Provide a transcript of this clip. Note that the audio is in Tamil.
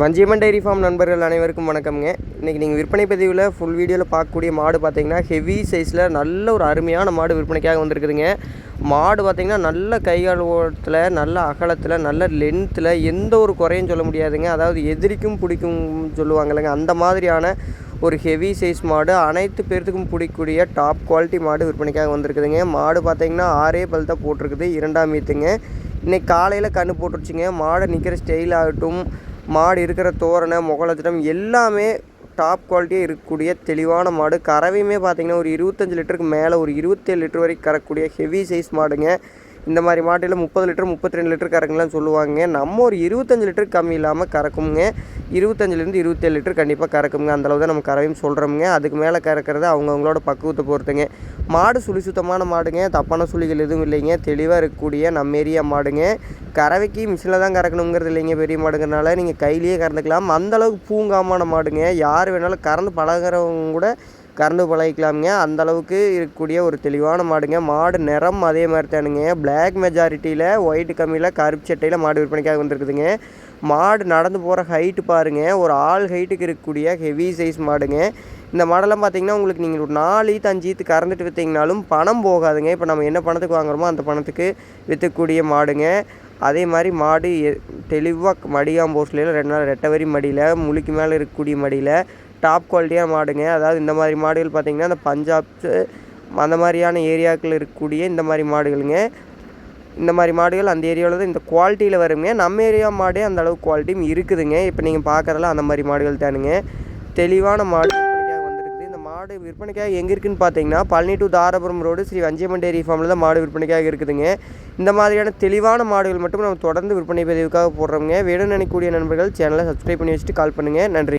வஞ்சியம்மன் டைரி ஃபார்ம் நண்பர்கள் அனைவருக்கும் வணக்கம்ங்க. இன்றைக்கி நீங்கள் விற்பனை பதிவில் ஃபுல் வீடியோவில் பார்க்கக்கூடிய மாடு பார்த்திங்கன்னா ஹெவி சைஸில் நல்ல ஒரு அருமையான மாடு விற்பனைக்காக வந்திருக்குதுங்க. மாடு பார்த்திங்கன்னா நல்ல கைகால் ஓட்டத்தில், நல்ல அகலத்தில், நல்ல லென்த்தில் எந்த ஒரு குறையும் சொல்ல முடியாதுங்க. அதாவது எதிரிக்கும் பிடிக்கும் சொல்லுவாங்கள்லங்க, அந்த மாதிரியான ஒரு ஹெவி சைஸ் மாடு, அனைத்து பேர்த்துக்கும் பிடிக்கக்கூடிய டாப் குவாலிட்டி மாடு விற்பனைக்காக வந்திருக்குதுங்க. மாடு பார்த்திங்கன்னா 6 பல் தான் போட்டிருக்குது, 2ஆம் ஈத்துங்க. இன்றைக்கி காலையில் கன்று போட்டுருச்சுங்க. மாடை நிற்கிற ஸ்டைல் ஆகட்டும், மாடு இருக்கிற தோரணை, முகலட்சணம் எல்லாமே டாப் குவாலிட்டியாக இருக்கக்கூடிய தெளிவான மாடு. கறவையுமே பார்த்திங்கன்னா ஒரு 25 லிட்டருக்கு மேலே, ஒரு 27 லிட்டர் வரைக்கும் கறக்கூடிய ஹெவி சைஸ் மாடுங்க. இந்த மாதிரி மாட்டில் 30 லிட்டர் 32 லிட்டர் கறக்குங்களாம் சொல்லுவாங்க. நம்ம ஒரு 25 லிட்டருக்கு கம்மி இல்லாமல் கறக்குங்க. 25லேருந்து 27 லிட்டர் கண்டிப்பாக கறக்குங்க. அந்தளவு தான் நம்ம கறவையும் சொல்கிறோமுங்க. அதுக்கு மேலே கறக்கிறது அவங்கவுங்களோட பக்குவத்தை பொறுத்துங்க. மாடு சுழி சுத்தமான மாடுங்க, தப்பான சுழிகள் எதுவும் இல்லைங்க. தெளிவாக இருக்கக்கூடிய நம்ம ஏரியா மாடுங்க. கறவைக்கு மிஷினில் தான் கறக்கணுங்கிறது இல்லைங்க. பெரிய மாடுங்கிறனால நீங்கள் கையிலேயே கறந்துக்கலாம். அந்தளவுக்கு பூங்காமான மாடுங்க. யார் வேணாலும் கறந்து பழகிறவங்க கூட கறந்து பழகிக்கலாமுங்க. அந்தளவுக்கு இருக்கக்கூடிய ஒரு தெளிவான மாடுங்க. மாடு நிறம் அதே மாதிரி தானுங்க. பிளாக் மெஜாரிட்டியில், ஒயிட் கம்மியில், கருப்பு சட்டையில் மாடு விற்பனைக்காக வந்துருக்குதுங்க. மாடு நடந்து போகிற ஹைட்டு பாருங்கள், ஒரு ஆள் ஹைட்டுக்கு இருக்கக்கூடிய ஹெவி சைஸ் மாடுங்க. இந்த மாடெல்லாம் பார்த்திங்கன்னா உங்களுக்கு நீங்கள் ஒரு 4 ஈத்து 5 ஈத்து கறந்துட்டு விற்றிங்கனாலும் பணம் போகாதுங்க. இப்போ நம்ம என்ன பணத்துக்கு வாங்குகிறோமோ அந்த பணத்துக்கு விற்றக்கூடிய மாடுங்க. அதே மாதிரி மாடு தெளிவாக மடியாம்போஸ்லையில் 2 நாள் ரெட்டை வரி மடியில், முழுக்கு மேலே இருக்கக்கூடிய மடியில் டாப் குவாலிட்டியாக மாடுங்க. அதாவது இந்த மாதிரி மாடுகள் பார்த்திங்கன்னா அந்த பஞ்சாப்ஸு அந்த மாதிரியான ஏரியாக்கள் இருக்கக்கூடிய இந்த மாதிரி மாடுகளுங்க. இந்த மாதிரி மாடுகள் அந்த ஏரியாவில் தான் இந்த குவாலிட்டியில் வருங்க. நம்ம ஏரியா மாடே அந்த அளவுக்கு குவாலிட்டியும் இருக்குதுங்க. இப்போ நீங்கள் பார்க்குறதுல அந்த மாதிரி மாடுகள் தானுங்க. தெளிவான மாடு விற்பனைக்காக வந்திருக்குது. இந்த மாடு விற்பனைக்காக எங்கே இருக்குதுன்னு பார்த்தீங்கன்னா Palani to Dharapuram road Sri Vanjiyamman dairy ஃபார்மில் தான் மாடு விற்பனைக்காக இருக்குதுங்க. இந்த மாதிரியான தெளிவான மாடுகள் மட்டும் நம்ம தொடர்ந்து விற்பனை பதிவுக்காக போடுறோங்க. வேணும்னு நினைக்கக்கூடிய நண்பர்கள் சேனலை சப்ஸ்கிரைப் பண்ணி வச்சுட்டு கால் பண்ணுங்கள். நன்றி.